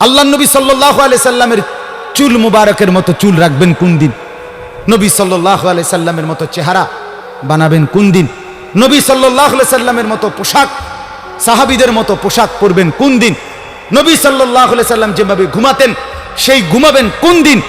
আল্লাহ নবী সাল্লাল্লাহু আলাইহি সাল্লামের চুল মুবারকের মতো চুল রাখবেন কোন দিন? নবী সাল্লাল্লাহু আলাইহি সাল্লামের মতো চেহারা বানাবেন কোন দিন? নবী সাল্লাল্লাহু আলাইহি সাল্লামের মতো পোশাক, সাহাবীদের মতো পোশাক পরবেন কোন দিন? নবী সাল্লাল্লাহু আলাইহি সাল্লাম যেভাবে ঘুমাতেন সেই ঘুমাবেন কোন দিন?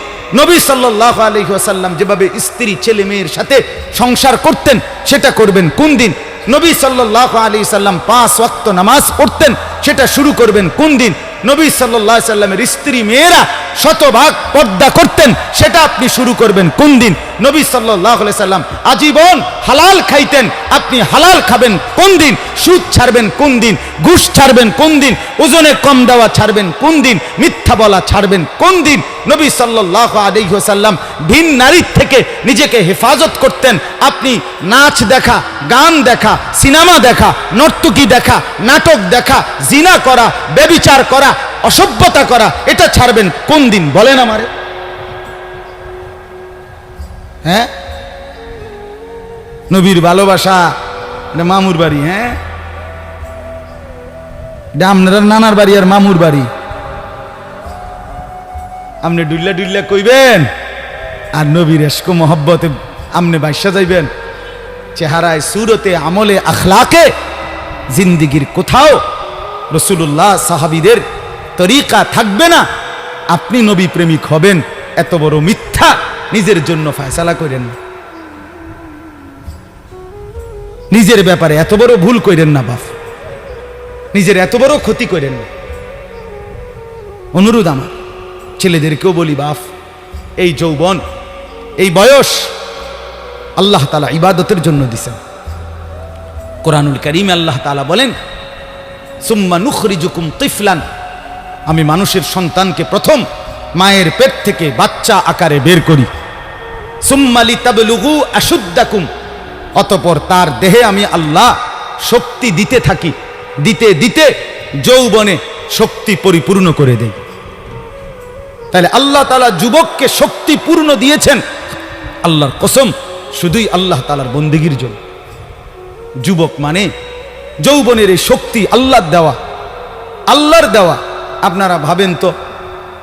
নবী সাল্লাল্লাহু আলাইহি ওয়াসাল্লাম যেভাবে স্ত্রী ছেলে মেয়ের সাথে সংসার করতেন সেটা করবেন কোন দিন? নবী সাল্লাল্লাহু আলাইহি সাল্লাম 5 ওয়াক্ত নামাজ পড়তেন সেটা শুরু করবেন কোন দিন? নবী সাল্লাল্লাহু আলাইহি সাল্লামের স্ত্রী মেয়েরা শতভাগ পর্দা করতেন সেটা আপনি শুরু করবেন কোন দিন? নবী সাল্লাল্লাহু আলাইহি সাল্লাম আজীবন হালাল খাইতেন, আপনি হালাল খাবেন কোন দিন? সুদ ছাড়বেন কোন দিন? ঘুষ ছাড়বেন কোন দিন? ওজনে কম দেওয়া ছাড়বেন কোন দিন? মিথ্যা বলা ছাড়বেন কোন দিন? নবী সাল্লাল্লাহু আলাইহি ওয়াসাল্লাম ভিন নারীর থেকে নিজেকে হেফাজত করতেন, আপনি নাচ দেখা, গান দেখা, সিনেমা দেখা, নর্তকী দেখা, নাটক দেখা, জিনা করা, ব্যভিচার করা, অসভ্যতা করা এটা ছাড়বেন কোন দিন? বলেন আমারে। হ্যাঁ, নবীর ভালোবাসা এটা মামুর বাড়ি, হ্যাঁ এটা আপনার নানার বাড়ি আর মামুর বাড়ি। আপনি ডুল্লা ডুল্লা কইবেন আর নবীর এশক মোহব্বতে আপনি বাইসা যাইবেন। চেহারায়, সুরতে, আমলে, আখলাকে জিন্দিগির কোথাও রাসূলুল্লাহ সাহাবীদের তরিকা থাকবে না। আপনি নবী প্রেমিক হবেন, এত বড় মিথ্যা নিজের জন্য ফয়সালা করেন না, নিজের ব্যাপারে এত বড় ভুল করেন না বাপ, নিজের এত বড় ক্ষতি করেন না। অনুরোধ আমার ছেলেদেরকেও বলি, বাপ এই যৌবন, এই বয়স আল্লাহ তাআলা ইবাদতের জন্য দিয়েছেন। কোরআনুল কারীমে আল্লাহ তাআলা বলেন, সুম্মা নুখরিজুকুম তিফলান, আমি মানুষের সন্তানকে প্রথম মায়ের পেট থেকে বাচ্চা আকারে বের করি। সুম্মা লিতাবলুগু আশুদ্দাকুম, অতঃপর তার দেহে আমি আল্লাহ শক্তি দিতে থাকি, দিতে দিতে যৌবনে শক্তি পরিপূর্ণ করে দেই। তাহলে আল্লাহ তাআলা যুবককে শক্তি পূর্ণ দিয়েছেন আল্লাহর কসম শুধুই আল্লাহ তাআলার বন্দেগীর জন্য। যুবক মানে যৌবনের এই শক্তি আল্লাহর দেওয়া, আল্লাহর দেওয়া। আপনারা ভাবেন তো,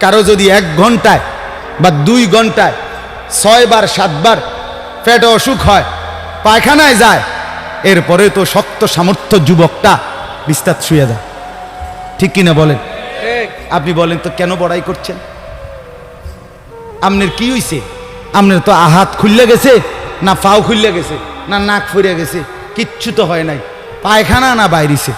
কারো যদি 1 ঘন্টায় বা 2 ঘন্টায় 6 বার 7 বার পেটে অসুখ হয়, পায়খানায় যায়, এরপরে তো শক্ত সামর্থ্য যুবকটা বিস্তার শুয়ে যায়, ঠিক কিনা বলেন? আপনি বলেন তো কেন বড়াই করছেন? আপনার কি হইছে? আপনার তো হাত খুললে গেছে, না পাও খুললে গেছে, না নাক ফুরিয়ে গেছে, কিচ্ছু তো হয় নাই। পায়খানা না বাইরিছে,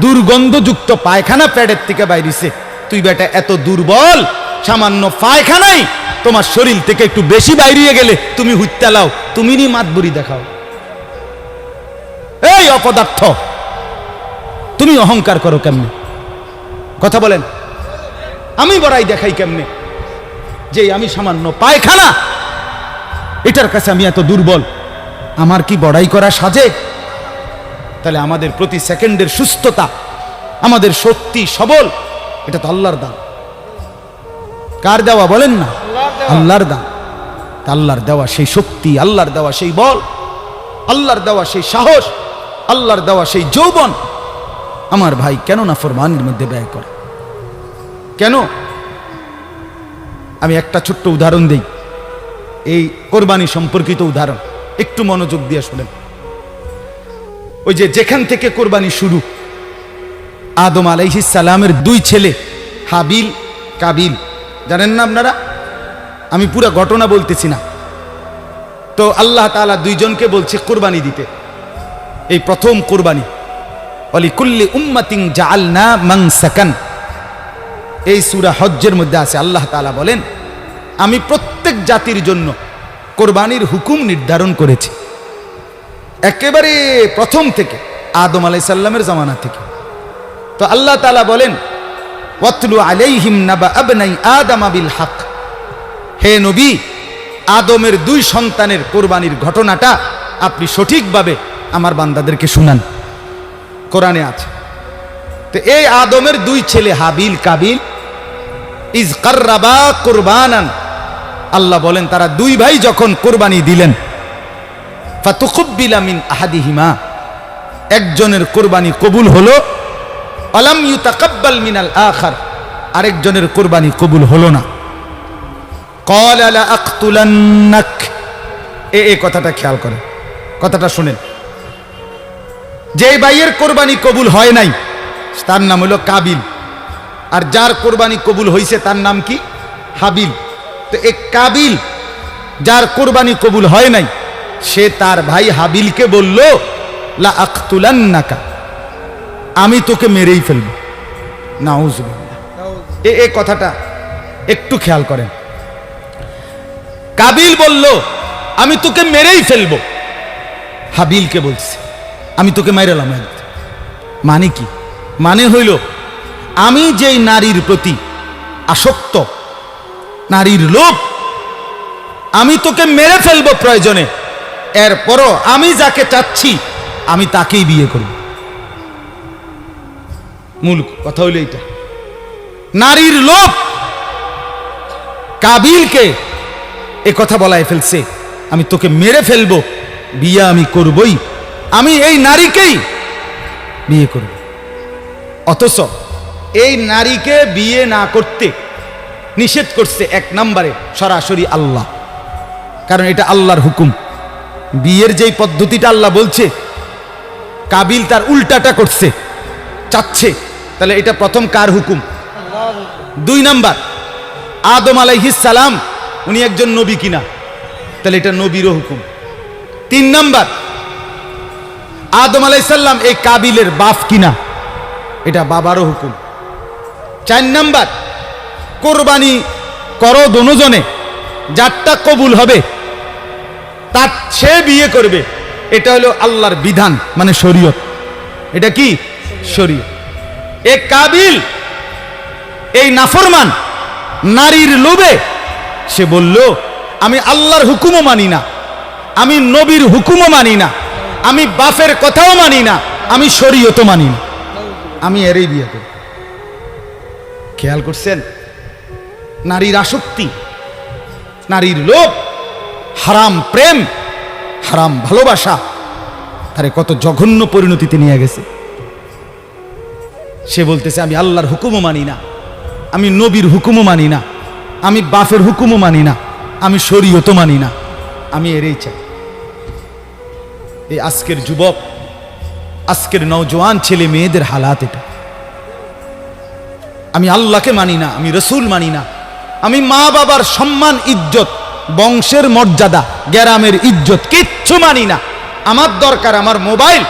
দুর্গন্ধযুক্ত পায়খানা পেটের থেকে বাইরিছে। তুই বেটা এত দুর্বল, সামান্য পায়খানাই তোমার শরীর থেকে একটু বেশি বাইরিয়ে গেলে তুমি হুইত্যা লাও, তুমি নি মাতবুরি দেখাও। এই অপদার্থ, তুমি অহংকার করো কেমনে? কথা বলেন, আমি বড়াই দেখাই কেমনে যে আমি সামান্য পায়খানা, এটার কাছে আমি এত দুর্বল, আমার কি বড়াই করা সাজে? তাহলে আমাদের প্রতি সেকেন্ডের সুস্থতা, আমাদের শক্তি সবল, এটা তো আল্লাহর দান। কার দেওয়া বলেন না? আল্লাহর দান। আল্লাহর দেওয়া সেই শক্তি, আল্লাহর দেওয়া সেই বল, আল্লাহর দেওয়া সেই সাহস, আল্লাহর দেওয়া সেই যৌবন আমার ভাই কেন না ফরমানের মধ্যে ব্যয় করে? কেন? আমি একটা ছোট্ট উদাহরণ দেই, এই কোরবানি সম্পর্কিত উদাহরণ, একটু মনোযোগ দিয়ে শুনেন। ওই যে যেখান থেকে কোরবানি শুরু, আদম আলাইহিস সালামের 2 ছেলে হাবিল কাবিল, জানেন না আপনারা? আমি পুরো ঘটনা বলতেছি না। তো আল্লাহ তাআলা 2 জনকে বলছে কোরবানি দিতে, এই প্রথম কোরবানি। ওয়ালিকুল্লি উম্মাতিন জাআলনা মানসাকান, এই সূরা হজ্জের মধ্যে আছে। আল্লাহ তাআলা বলেন, আমি প্রত্যেক জাতির জন্য কোরবানির হুকুম নির্ধারণ করেছি, একেবারে প্রথম থেকে, আদম আলাইহিস সালামের জামানা থেকে। তো আল্লাহ তাআলা বলেন, ওয়াতলু আলাইহিম নাবা আবনাই আদম বিল হক, হে নবী, আদমের 2 সন্তানের কোরবানির ঘটনাটা আপনি সঠিকভাবে আমার বান্দাদেরকে শুনান, কোরআনে আছে। তো এই আদমের 2 ছেলে হাবিল কাবিল, ইজ কাররাবা কুরবানান, আল্লাহ বলেন তারা 2 ভাই যখন কোরবানি দিলেন, ফাতুকুব্বিলা মিন আহাদিহিমা, একজনের কোরবানি কবুল হলো, আলাম ইউতাকাব্বাল মিনাল আখার, আরেকজনের কোরবানি কবুল হলো না। ক্বালা লা আকতুলান্নাক, এই কথাটা খেয়াল করেন, কথাটা শুনেন। যে ভাইয়ের কোরবানি কবুল হয় নাই তার নাম হলো কাবিল, আর যার কোরবানি কবুল হয়েছে তার নাম কি? হাবিল। তো এই কাবিল যার কোরবানি কবুল হয় নাই সে তার ভাই হাবিলকে বলল লা আকতুলান্নাকা, আমি তোকে মেরেই ফেলব। নাউজুবিল্লাহ। এই কথাটা একটু খেয়াল করেন। কাবিল বলল আমি তোকে মেরেই ফেলব, হাবিলকে বলছে আমি তোকে মাইরালাম। মানে কি? মানে হইল আমি যেই নারীর প্রতি আসক্ত, নারীর লোভ, আমি তোকে মেরে ফেলবো প্রয়োজনে, এরপরও আমি যাকে চাচ্ছি আমি তাকেই বিয়ে করব। মূল কথা হইল এইটা, নারীর লোভ কাবিলকে এ কথা বলায় ফেলছে, আমি তোকে মেরে ফেলবো, বিয়ে আমি করবই, আমি এই নারীকেই বিয়ে করব। অথচ এই নারীকে বিয়ে না করতে নিষেধ করছে এক নম্বরে সরাসরি আল্লাহ, কারণ এটা আল্লাহর হুকুম। বিয়ের যেই পদ্ধতিটা আল্লাহ বলছে কাবিল তার উল্টাটা করছে, চাচ্ছে, তাহলে এটা প্রথম কার হুকুম? দুই নাম্বার আদম আলাইহিস সালাম উনি একজন নবী কিনা, তাহলে এটা নবীরও হুকুম। তিন নাম্বার আদম আলাইহিস সালাম এই কাবিলের বাপ কিনা, এটা বাবারও হুকুম। চার নাম্বার কোরবানি করো দুজনে, যারটা কবুল হবে তার সে বিয়ে করবে, এটা হলো আল্লাহর বিধান, মানে শরীয়ত। এটা কি? শরীয়ত। এ কাবিল এই নাফরমান নারীর লোভে সে বলল আমি আল্লাহর হুকুমও মানি না, আমি নবীর হুকুমও মানি না, আমি বাপের কথাও মানি না, আমি শরীয়তও মানি না, আমি এরই বিয়ে করব। খেয়াল করছেন? নারীর আসক্তি, নারীর লোভ, হারাম প্রেম, হারাম ভালোবাসা তারে কত জঘন্য পরিণতিতে নিয়ে গেছে। সে বলতেছে আমি আল্লাহর হুকুমও মানি না, আমি নবীর হুকুমও মানি না, আমি বাপের হুকুমও মানি না, আমি শরীয়তও মানি না, আমি এরই চাই। এই আজকের যুবক, আজকের নওজোয়ান ছেলে মেয়েদের হালাত এটা। আমি আল্লাহকে মানি না, আমি রসুল মানি না, আমি মা বাবার সম্মান ইজ্জত, বংশের মর্যাদা, গ্রামের ইজ্জত কিচ্ছু মানি না। আমার দরকার আমার মোবাইল,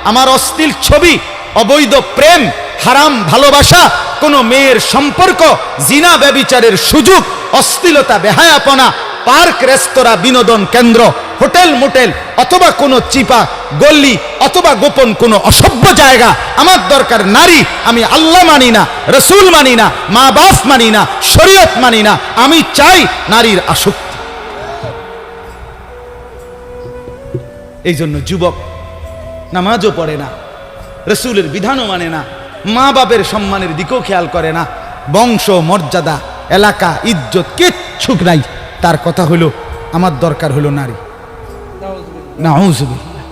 আমার অশ্লীল ছবি, অবৈধ প্রেম, হারাম ভালোবাসা, কোন মেয়ের সম্পর্ক, জিনা ব্যভিচারের সুযোগ, অশ্লীলতা, বেহায়াপনা, পার্ক, রেস্তোরাঁ, বিনোদন কেন্দ্র, হোটেল মোটেল, অথবা কোনো চিপা গল্লি, অথবা গোপন কোনো অসভ্য জায়গা। আমার দরকার নারী, আমি আল্লাহ মানি না, রসুল মানি না, মা বাপ মানি না, শরীয়ত মানি না, আমি চাই নারীর আসক্তি। এই জন্য যুবক নামাজও পড়ে না, রসুলের বিধানও মানে না, মা বাপের সম্মানের দিকেও খেয়াল করে না, বংশ মর্যাদা, এলাকা, ইজ্জত কিচ্ছু নাই। তার কথা হলো আমার দরকার হলো নারী। নাউজুবিল্লাহ,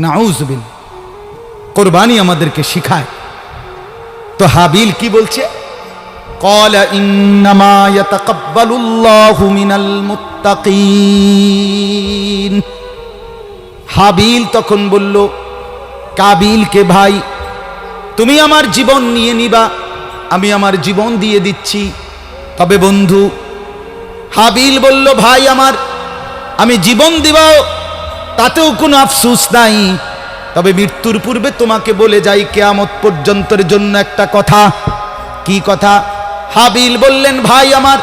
নাউজুবিল্লাহ। কোরবানি আমাদেরকে শিখায়। তো হাবিল কি বলছে? ক্বালা ইন্নামা ইয়াতাকাব্বালুল্লাহু মিনাল মুত্তাকিন। হাবিল তখন বলল কাবিলকে, ভাই তুমি আমার জীবন নিয়ে নিবা, আমি আমার জীবন দিয়ে দিচ্ছি। তবে বন্ধু, হাবিল বলল ভাই আমার, আমি জীবন দিবাও তাতেও কোনো আফসোস নাই, তবে মৃত্যুর পূর্বে তোমাকে বলে যাই কিয়ামত পর্যন্তের জন্য একটা কথা। কি কথা? হাবিল বললেন ভাই আমার,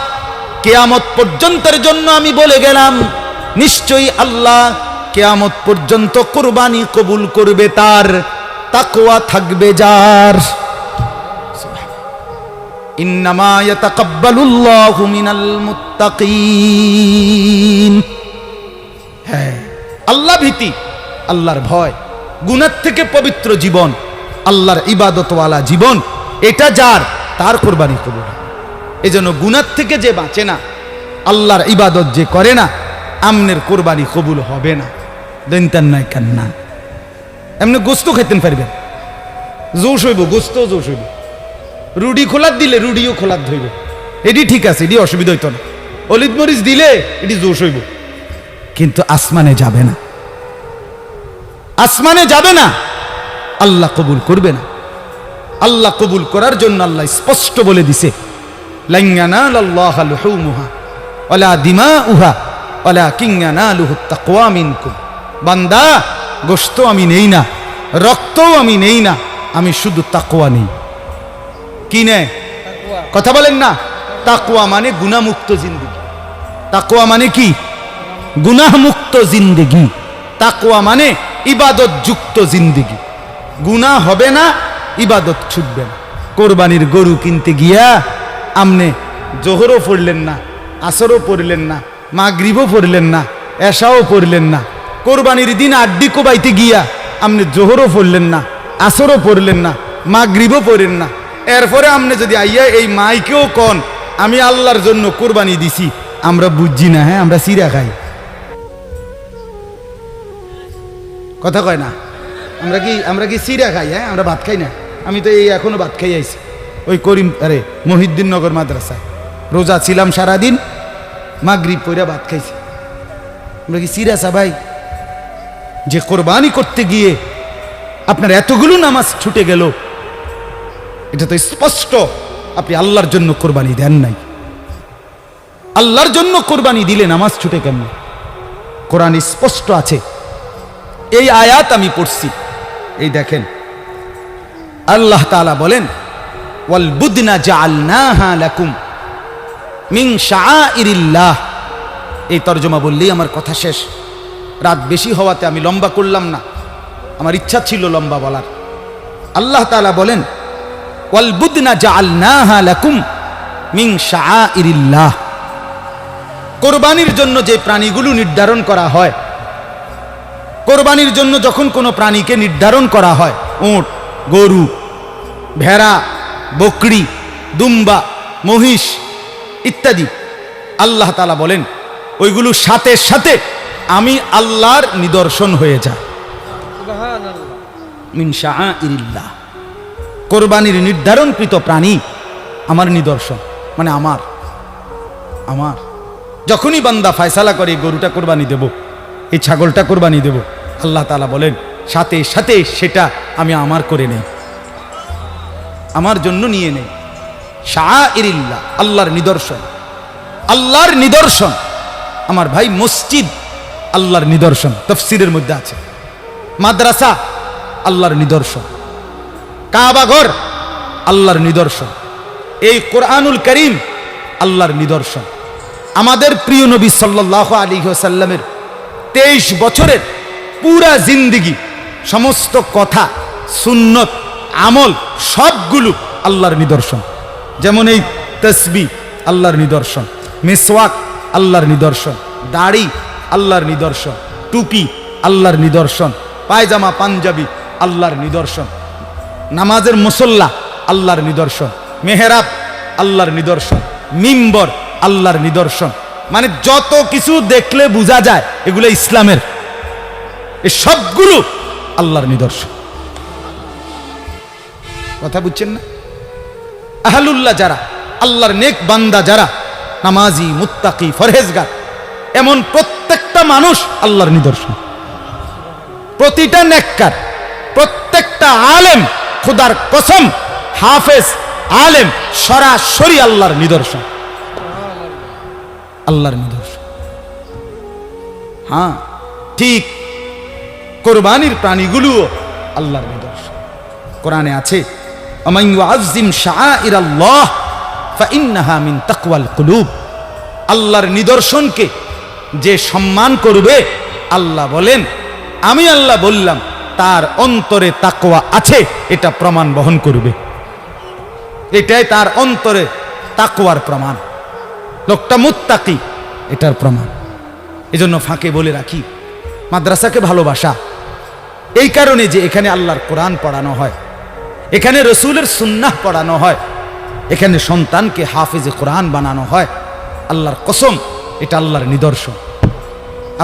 কিয়ামত পর্যন্তের জন্য আমি বলে গেলাম, নিশ্চয়ই আল্লাহ কিয়ামত পর্যন্ত কুরবানি কবুল করবে তার, তাকওয়া থাকবে যার। ইন্নামা ইয়াতাকাব্বালুল্লাহু মিনাল মুত্তাকিন। হ্যাঁ, আল্লাহ ভীতি, আল্লাহর ভয়, গুনাহ থেকে পবিত্র জীবন, আল্লাহর ইবাদতওয়ালা জীবন, এটা যার, তার কুরবানি কবুল। এজন্য গুনাহ থেকে যে বাঁচে না, আল্লাহর ইবাদত যে করে না, আমনের কুরবানি কবুল হবে না। দৈন্তান নাই কান্না, এমনি গোস্ত খাইতেন পারবেন, জোশ হইব, গোস্ত জোশ হইব, রুডি খোলার দিলে রুডিও খোলার ধইব, এটি ঠিক আছে, এটি অসুবিধা হইতো না। অলিদ মরিচ দিলে এটি জোশ হইব, কিন্তু আসমানে যাবে না, আসমানে যাবে না, আল্লাহ কবুল করবে না। আল্লাহ কবুল করার জন্য আল্লাহ স্পষ্ট বলে দিছে, লান ইয়ানালাল্লাহা লুহুমুহা ওয়ালা দিমাউহা ওয়ালাকিন ইয়ানালুহুত তাকওয়া মিনকুম। বান্দা, গোশত আমি নেই না, রক্তও আমি নেই না, আমি শুধু তাকওয়া নেই। কি নেয়? কথা বলেন না। তাকওয়া মানে গুনাহমুক্ত জিন্দেগি। তাকওয়া মানে কি? গুনাহমুক্ত জিন্দেগি। তাকওয়া মানে ইবাদত যুক্ত জিন্দেগি। গুনাহ হবে না, ইবাদত ছুটবে না। কোরবানির গরু কিনতে গিয়া আমনে জোহরও পড়লেন না, আসরও পড়লেন না, মাগরিবও পড়লেন না, এশাও পড়লেন না। কোরবানির দিন আড্ডি কোবাইতে গিয়া আমনে জোহরও পড়লেন না, আসরও পড়লেন না, মাগরিবও পড়েন না। এরপরে আমনে যদি আইয়া এই মাইকেও কন আমি আল্লাহর জন্য কোরবানি দিছি, আমরা বুঝছি না। হ্যাঁ, আমরা সিরা খাই, কথা কয় না। আমরা কি সিরা খাই? হ্যাঁ, আমরা ভাত খাই না। আমি তো এই এখনো ভাত খাই আইছি ওই মহিউদ্দিন নগর মাদ্রাসায়। রোজা ছিলাম সারাদিন, মাগরিব পইরা ভাত খাইছি। আমরা কি সিরা চা ভাই? যে কোরবানি করতে গিয়ে আপনার এতগুলো নামাজ ছুটে গেল, এটা তো স্পষ্ট আপনি আল্লাহর জন্য কোরবানি দেন নাই। আল্লাহর জন্য কোরবানি দিলে নামাজ ছুটে কেমন? কোরআন স্পষ্ট আছে। এই আয়াত আমি পড়ছি, এই দেখেন আল্লাহ তাআলা বলেন, ওয়াল বুদনা জাআলনাহা লাকুম মিন শাআইরিল্লাহ। এই তরজমা বললেই আমার কথা শেষ। রাত বেশি হওয়াতে আমি লম্বা করলাম না, আমার ইচ্ছা ছিল লম্বা বলার। আল্লাহ তাআলা বলেন, ওয়াল বুদনা জাআলনাহা লাকুম মিন শাআইরিল্লাহ। কোরবানির জন্য যে প্রাণীগুলো নির্ধারণ করা হয়, কোরবানির জন্য যখন কোনো প্রাণীকে নির্ধারণ করা হয়, উট, গরু, ভেড়া, বকরি, দুম্বা, মহিষ ইত্যাদি, আল্লাহ তাআলা বলেন ওইগুলো সাথে সাথে আমি আল্লাহর নিদর্শন হয়ে যায়। সুবহানাল্লাহ। মিন শাআইরিল্লাহ। কোরবানির নির্ধারণকৃত প্রাণী আমার নিদর্শন, মানে আমার যখনই বান্দা ফয়সালা করে গরুটা কোরবানি দেব, এই ছাগলটা কোরবানি দেব, আল্লাহ তাআলা বলেন সাথে সাথে সেটা আমি আমার করে নেই, আমার জন্য নিয়ে নেই। শাআইরিল্লাহ, আল্লাহর নিদর্শন। আল্লাহর নিদর্শন আমার ভাই, মসজিদ আল্লাহর নিদর্শন, তাফসীরের মধ্যে আছে। মাদ্রাসা আল্লাহর নিদর্শন, কাবা ঘর আল্লাহর নিদর্শন, এই কোরআনুল কারীম আল্লাহর নিদর্শন। আমাদের প্রিয় নবী সাল্লাল্লাহু আলাইহি ওয়াসাল্লামের 23 বছরের পুরা জিন্দেগি, সমস্ত কথা, সুন্নত, আমল সবগুলো আল্লাহর নিদর্শন। যেমন এই তাসবিহ আল্লাহর নিদর্শন, মিসওয়াক আল্লাহর নিদর্শন, দাড়ি আল্লাহর নিদর্শন, টুপি আল্লাহর নিদর্শন, পায়জামা পাঞ্জাবি আল্লাহর নিদর্শন, নামাজের মুসল্লা আল্লাহর নিদর্শন, মেহরাব আল্লাহর নিদর্শন, মিম্বর আল্লাহর নিদর্শন। মানে যত কিছু দেখলে বোঝা যায় এগুলো ইসলামের, এই সবগুলো আল্লাহর নিদর্শন। কথা বুঝছেন না? আহলুল্লাহ যারা, আল্লাহর নেক বান্দা যারা, নামাজি, মুত্তাকি, ফরহেজগার, এমন প্রত্যেকটা মানুষ আল্লাহর নিদর্শন। প্রতিটা নেককার, প্রত্যেকটা আলেম, খুদার কসম, হাফেজ, আলেম সরাসরি আল্লাহর নিদর্শন, আল্লাহর নিদর্শন। হ্যাঁ, ঠিক কোরবানির প্রাণীগুলোও আল্লাহর নিদর্শন। কোরআনে আছে, আমান ইউআযযিম শাআইরাল্লাহ ফাইন্নাহা মিন তাকওয়াল কুলুব। আল্লাহর নিদর্শনকে যে সম্মান করবে, আল্লাহ বলেন, আমি আল্লাহ বললাম তার অন্তরে তাকওয়া আছে, এটা প্রমাণ বহন করবে। এটাই তার অন্তরে তাকওয়ার প্রমাণ, লোকটা মুত্তাকি, এটার প্রমাণ। এজন্য ফাঁকে বলে রাখি, মাদ্রাসাকে ভালোবাসা এই কারণে যে এখানে আল্লাহর কোরআন পড়ানো হয়, এখানে রসুলের সুন্নাহ পড়ানো হয়, এখানে সন্তানকে হাফেজে কোরআন বানানো হয়। আল্লাহর কসম, এটা আল্লাহর নিদর্শন।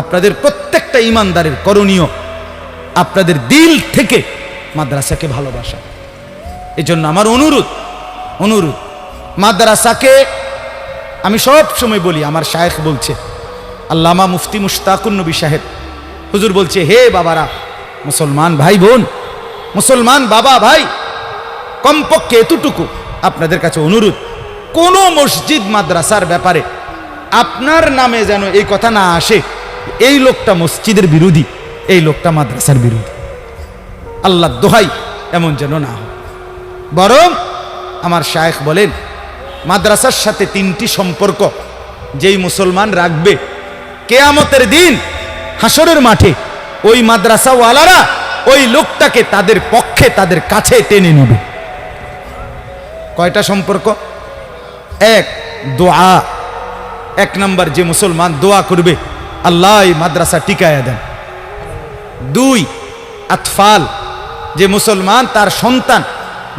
আপনাদের প্রত্যেকটা ইমানদারের করণীয় আপনাদের দিল থেকে মাদ্রাসাকে ভালোবাসা। এজন্য আমার অনুরোধ, অনুরোধ, মাদ্রাসাকে আমি সব সময় বলি, আমার শায়েখ বলছে, আল্লামা মুফতি মুশতাকুন নবী সাহেব হুজুর বলছে, হে বাবারা, মুসলমান ভাই বোন, মুসলমান বাবা ভাই, কমপক্ষে এতটুকু আপনাদের কাছে অনুরোধ, কোন মসজিদ মাদ্রাসার ব্যাপারে আপনার নামে যেন এই কথা না আসে এই লোকটা মসজিদের বিরোধী, এই লোকটা মাদ্রাসার বিরোধী। আল্লাহ দোহাই এমন যেন না হয়। বরং আমার শায়েখ বলেন, মাদ্রাসার সাথে 3টি সম্পর্ক যেই মুসলমান রাখবে, কিয়ামতের দিন হাসরের মাঠে ওই মাদ্রাসাওয়ালারা ওই লোকটাকে তাদের পক্ষে, তাদের কাছে টেনে নেবে। কয়টা সম্পর্ক? 1, দোয়া। 1 নাম্বার, যে মুসলমান দোয়া করবে আল্লাহ এই মাদ্রাসা টিকায়া দেন। 2, আতফাল, যে মুসলমান তার সন্তান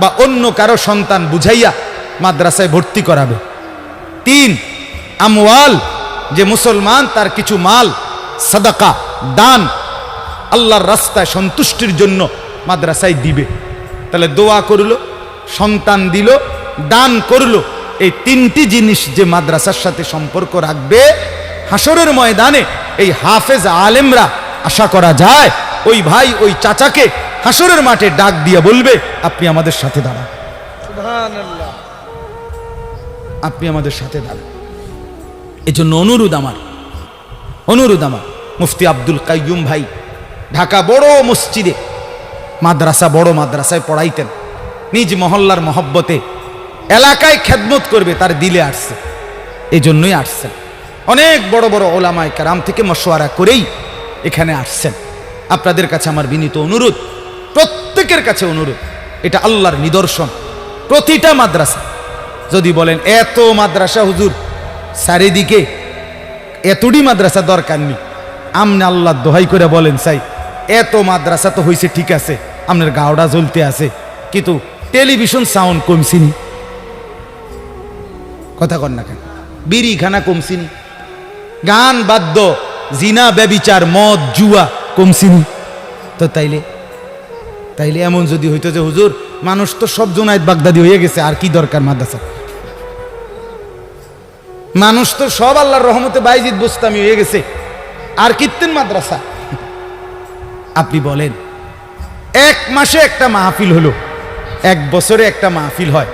বা অন্য কারো সন্তান বুঝাইয়া মাদ্রাসায় ভর্তি করাবে। 3, আমওয়াল, যে মুসলমান তার কিছু মাল সাদাকা, দান আল্লাহর রাস্তায় সন্তুষ্টির জন্য মাদ্রাসায় দিবে। তাহলে দোয়া করলো, সন্তান দিল, দান করলো, এই 3টি জিনিস যে মাদ্রাসার সাথে সম্পর্ক রাখবে, হাসরের ময়দানে এই হাফেজ আলেমরা আশা করা যায় ওই ভাই ওই চাচাকে হাসরের মাঠে ডাক দিয়ে বলবে, আপনি আমাদের সাথে দাঁড়ান, সুবহানাল্লাহ, আপনি আমাদের সাথে দাঁড়ান। এই জন্য অনুরোধ আমার মুফতি আব্দুল কাইয়ুম ভাই ঢাকা বড় মসজিদে মাদ্রাসা, বড় মাদ্রাসায় পড়াইতেন, নিজ মহল্লার মহব্বতে এলাকায় খেদমত করবে তার দিলে আসছে, এই জন্যই আসছেন। অনেক বড় বড় ওলামায়ে কেরাম থেকে মশওয়ারা করেই এখানে আসছেন। আপনাদের কাছে আমার বিনীত অনুরোধ, প্রত্যেকের কাছে অনুরোধ, এটা আল্লাহর নিদর্শন। প্রতিটা মাদ্রাসা, যদি বলেন এত মাদ্রাসা হুজুর চারিদিকে, এতটি মাদ্রাসা দরকার নেই, আমনে আল্লাহ দোহাই করে বলেন, চাই এত মাদ্রাসা তো হয়েছে, ঠিক আছে, আপনার গাওড়া জ্বলতে আছে, কিন্তু টেলিভিশন সাউন্ড কমছিনি, কথা কন না কেন, বিড়িখানা কমছিনি, গান বাদ্য, জিনা ব্যভিচার, মদ জুয়া কমছিনি। তো তাইলে এমন যদি হইতো যে হুজুর মানুষ তো সব জুনায়েদ বাগদাদি হয়ে গেছে, আর কি দরকার মাদ্রাসা, মানুষ তো সব আল্লাহর রহমতে বাইজিদ বুস্তামি হয়ে গেছে, আর কীর্তন মাদ্রাসা। আপনি বলেন, 1 মাসে একটা মাহফিল হলো, 1 বছরে একটা মাহফিল হয়,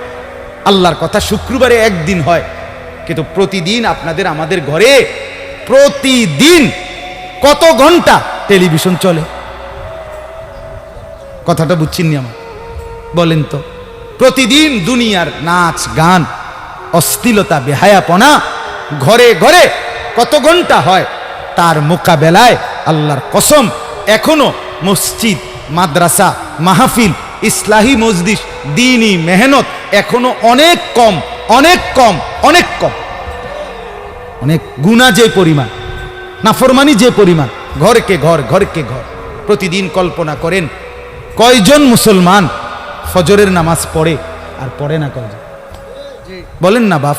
আল্লাহর কথা শুক্রবারে একদিন হয়, কিন্তু প্রতিদিন আপনাদের আমাদের ঘরে প্রতিদিন কত ঘন্টা টেলিভিশন চলে? কথাটা বুঝছেননি আমার? বলেন তো, প্রতিদিন দুনিয়ার নাচ গান, অশ্লীলতা, বেহায়াপনা ঘরে ঘরে কত ঘন্টা হয়? তার মোকাবেলায় আল্লাহর কসম এখনো মসজিদ, মাদ্রাসা, মাহফিল, ইসলাহি মজলিস, দ্বীনি মেহনত এখনো অনেক কম, অনেক কম, অনেক কম। অনেক গুনাহ যে পরিমাণ, নাফরমানি যে পরিমাণ, ঘরকে ঘর, ঘরকে ঘর। প্রতিদিন কল্পনা করেন কয়জন মুসলমান ফজরের নামাজ পড়ে আর পড়ে না কয়জন? বলেন না বাপ।